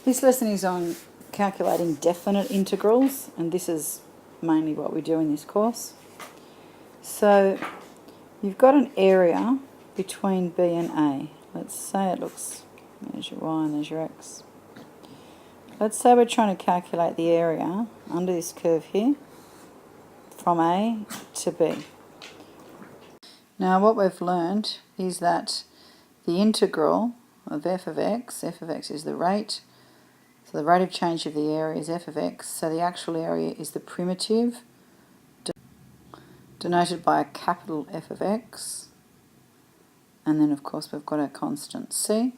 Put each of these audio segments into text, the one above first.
This lesson is on calculating definite integrals, and this is mainly what we do in this course. So you've got an area between B and A. Let's say it looks, there's your y and there's your x. Let's say we're trying to calculate the area under this curve here from A to B. Now what we've learned is that the integral of f of x is the rate, so the rate of change of the area is f of x, so the actual area is the primitive, denoted by a capital F of x, and then of course we've got our constant c,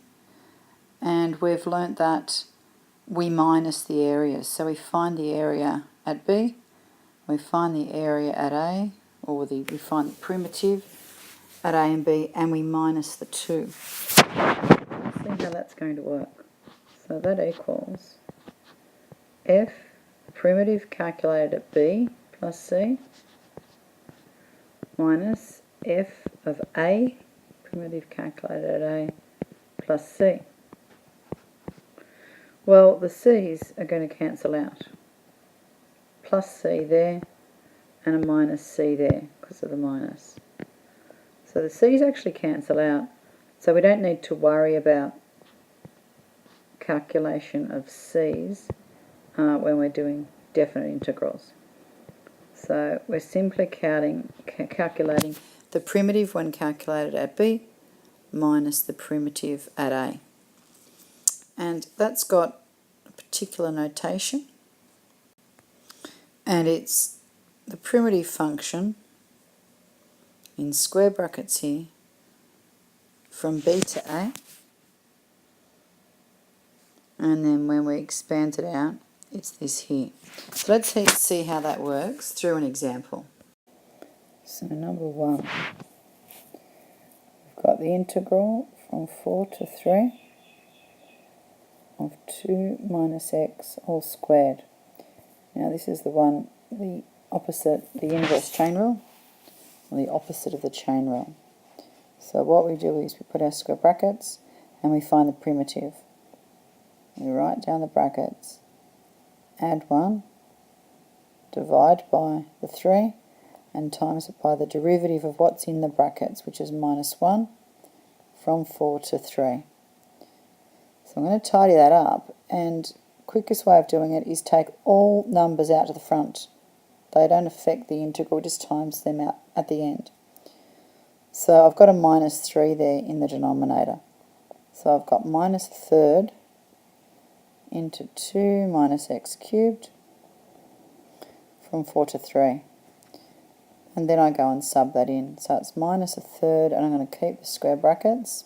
and we've learnt that we minus the areas, so we find the area at B, we find the area at A, or we find the primitive at A and B, and we minus the 2. Let's see how that's going to work. So that equals f, primitive calculated at B plus c, minus f of A, primitive calculated at A, plus c. Well, the c's are going to cancel out. Plus c there, and a minus c there because of the minus. So the c's actually cancel out, so we don't need to worry about calculation of c's when we're doing definite integrals. So we're simply calculating the primitive when calculated at B minus the primitive at A. And that's got a particular notation, and it's the primitive function in square brackets here from B to A, and then when we expand it out it's this here. So let's see how that works through an example. So number 1, we've got the integral from 4 to 3 of 2 minus x all squared. Now this is the opposite, the inverse chain rule, or the opposite of the chain rule. So what we do is we put our square brackets and we find the primitive. We write down the brackets, add 1, divide by the 3, and times it by the derivative of what's in the brackets, which is minus 1 from 4 to 3. So I'm going to tidy that up, and quickest way of doing it is take all numbers out to the front. They don't affect the integral, just times them out at the end. So I've got a minus 3 there in the denominator. So I've got minus a third into 2 minus x cubed from 4 to 3. And then I go and sub that in. So it's minus a third, and I'm going to keep the square brackets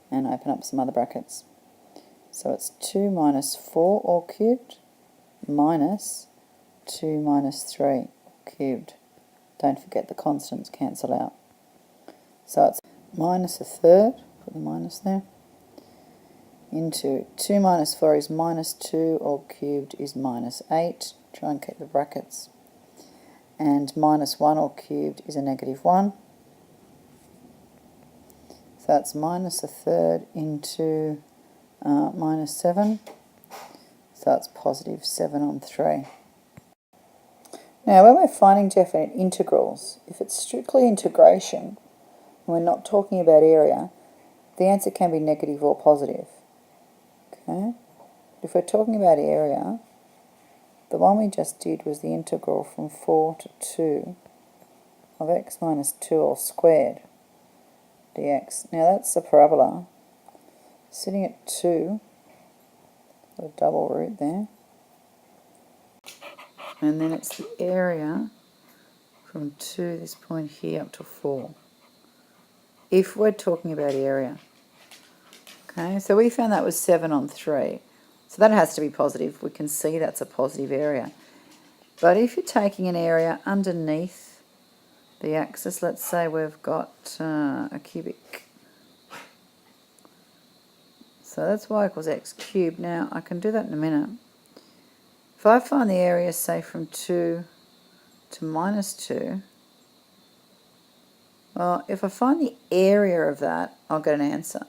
and open up some other brackets. So it's 2 minus 4 all cubed minus 2 minus 3 cubed. Don't forget the constants cancel out. So it's minus a third, put the minus there, into 2 minus 4 is minus 2 all cubed is minus 8. Try and keep the brackets. And minus 1 all cubed is a negative 1. So that's minus a third into minus 7. So that's positive 7 on 3. Now when we're finding definite integrals, if it's strictly integration, and we're not talking about area, the answer can be negative or positive. Okay? If we're talking about area, the one we just did was the integral from 4 to 2 of x minus 2 all squared dx. Now that's a parabola sitting at 2, got a double root there, and then it's the area from 2, this point here, up to 4. If we're talking about area. Okay, so we found that was 7 on 3. So that has to be positive. We can see that's a positive area. But if you're taking an area underneath the axis, let's say we've got a cubic. So that's y equals x cubed. Now, I can do that in a minute. If I find the area, say, from 2 to minus 2, well, if I find the area of that, I'll get an answer.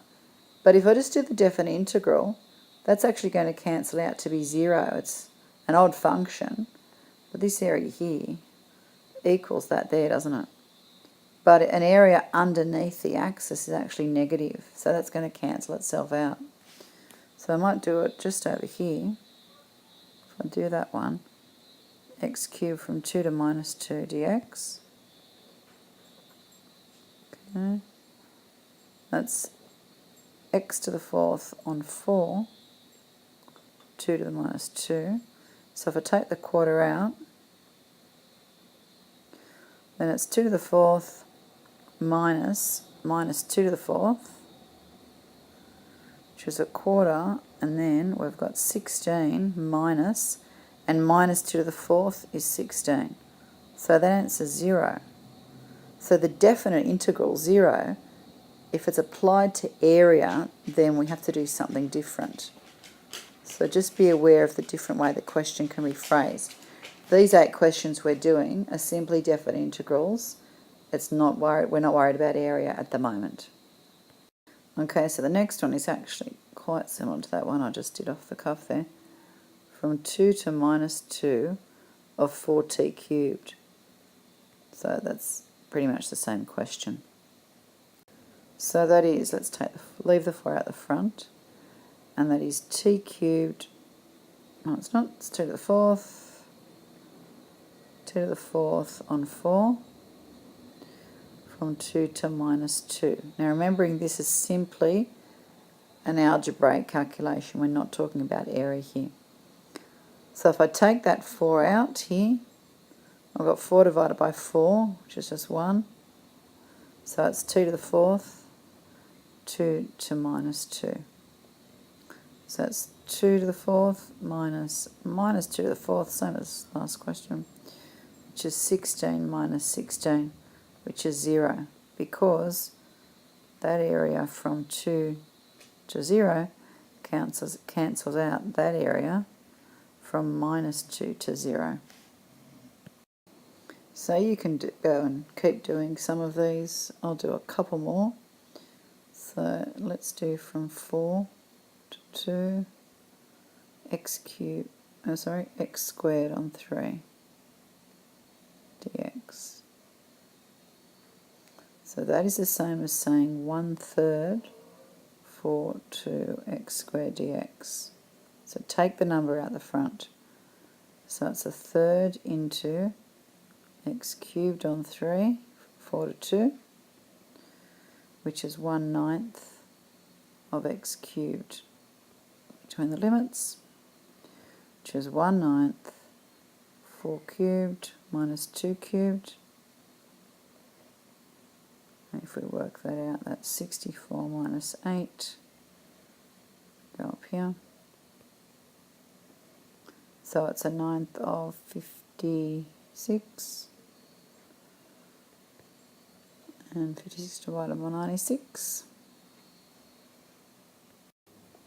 But if I just do the definite integral, that's actually going to cancel out to be 0. It's an odd function, but this area here equals that there, doesn't it? But an area underneath the axis is actually negative, so that's going to cancel itself out. So I might do it just over here. If I do that one, x cubed from 2 to minus 2 dx. Okay. That's x to the 4th on 4, 2 to the minus 2. So if I take the quarter out, then it's 2 to the 4th minus 2 to the 4th, which is a quarter, and then we've got 16 minus, and minus 2 to the 4th is 16. So that answers 0. So the definite integral, 0, if it's applied to area, then we have to do something different. So just be aware of the different way the question can be phrased. These 8 questions we're doing are simply definite integrals. We're not worried about area at the moment. Okay, so the next one is actually quite similar to that one I just did off the cuff there. From 2 to minus 2 of 4t cubed. So that's pretty much the same question. So that is, let's leave the 4 out the front, and that is t cubed, no it's not, it's 2 to the 4th, 2 to the 4th on 4, from 2 to minus 2. Now remembering this is simply an algebraic calculation, we're not talking about area here. So if I take that 4 out here, I've got 4 divided by 4, which is just 1. So it's 2 to the 4th, 2 to minus 2. So that's 2 to the 4th minus 2 to the 4th, same as last question, which is 16 minus 16, which is 0, because that area from 2 to 0 cancels out that area from minus 2 to 0. So you can go and keep doing some of these. I'll do a couple more. So let's do from 4 to 2, x squared on 3 dx. So that is the same as saying 1/3 4 to x squared dx. So take the number out the front. So it's 1/3 into x cubed on 3, 4 to 2, which is 1/9 of x cubed between the limits, which is 1/9 4 cubed minus 2 cubed. And if we work that out, that's 64 minus 8. Go up here. So it's 1/9 of 56. And 56 divided by 96.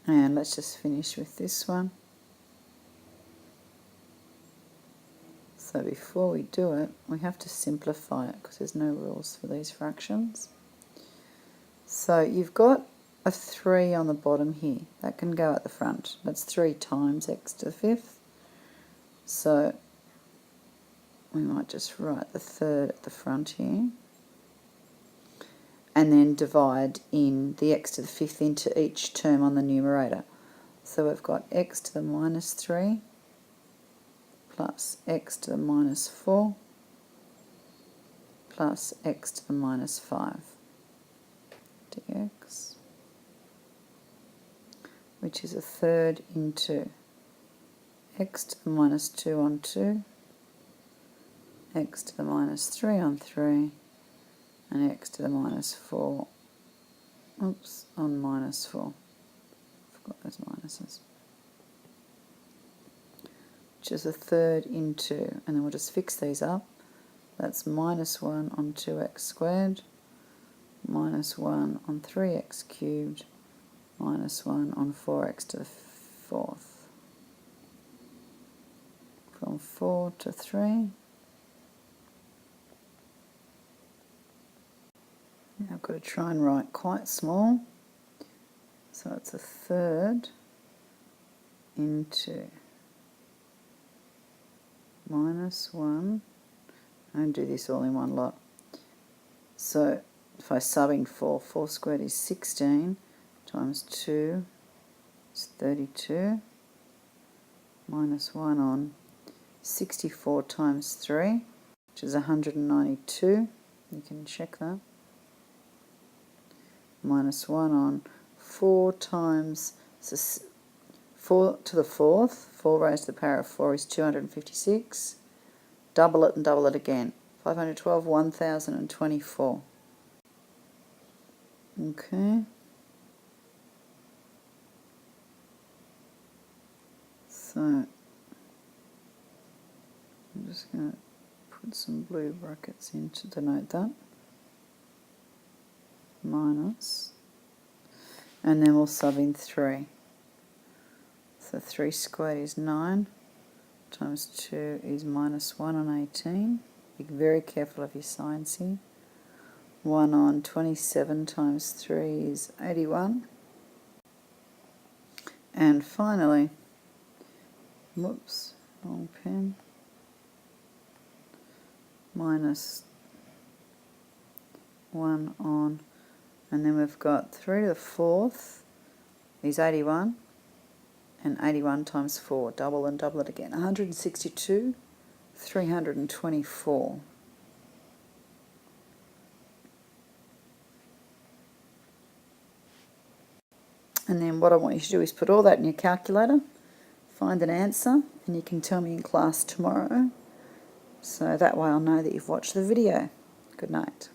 And let's just finish with this one. So before we do it, we have to simplify it because there's no rules for these fractions. So you've got a 3 on the bottom here. That can go at the front. That's 3 times x to the 5th. So we might just write the 3rd at the front here, and then divide in the x to the 5th into each term on the numerator. So we've got x to the minus 3 plus x to the minus 4 plus x to the minus 5 dx, which is 1/3 into x to the minus 2 on 2, x to the minus 3 on 3, and x to the minus 4, on minus 4. Forgot those minuses. Which is 1/3 into, and then we'll just fix these up. That's minus 1 on 2x squared, minus 1 on 3x cubed, minus 1 on 4x to the 4th. From 4 to 3. Now I've got to try and write quite small. So it's 1/3 into minus 1. And do this all in one lot. So if I sub in 4, 4 squared is 16 times 2 is 32 minus 1 on 64 times 3, which is 192. You can check that. Minus 1 on 4 times, so 4 to the 4th, 4 raised to the power of 4 is 256. Double it and double it again. 512, 1024. Okay. So, I'm just going to put some blue brackets in to denote that. Minus. And then we'll sub in 3. So 3 squared is 9. Times 2 is minus 1 on 18. Be very careful of your signs here. 1 on 27 times 3 is 81. And finally, whoops, wrong pen, minus 1 on, and then we've got 3 to the 4th is 81. And 81 times 4, double and double it again. 162, 324. And then what I want you to do is put all that in your calculator, find an answer, and you can tell me in class tomorrow. So that way I'll know that you've watched the video. Good night.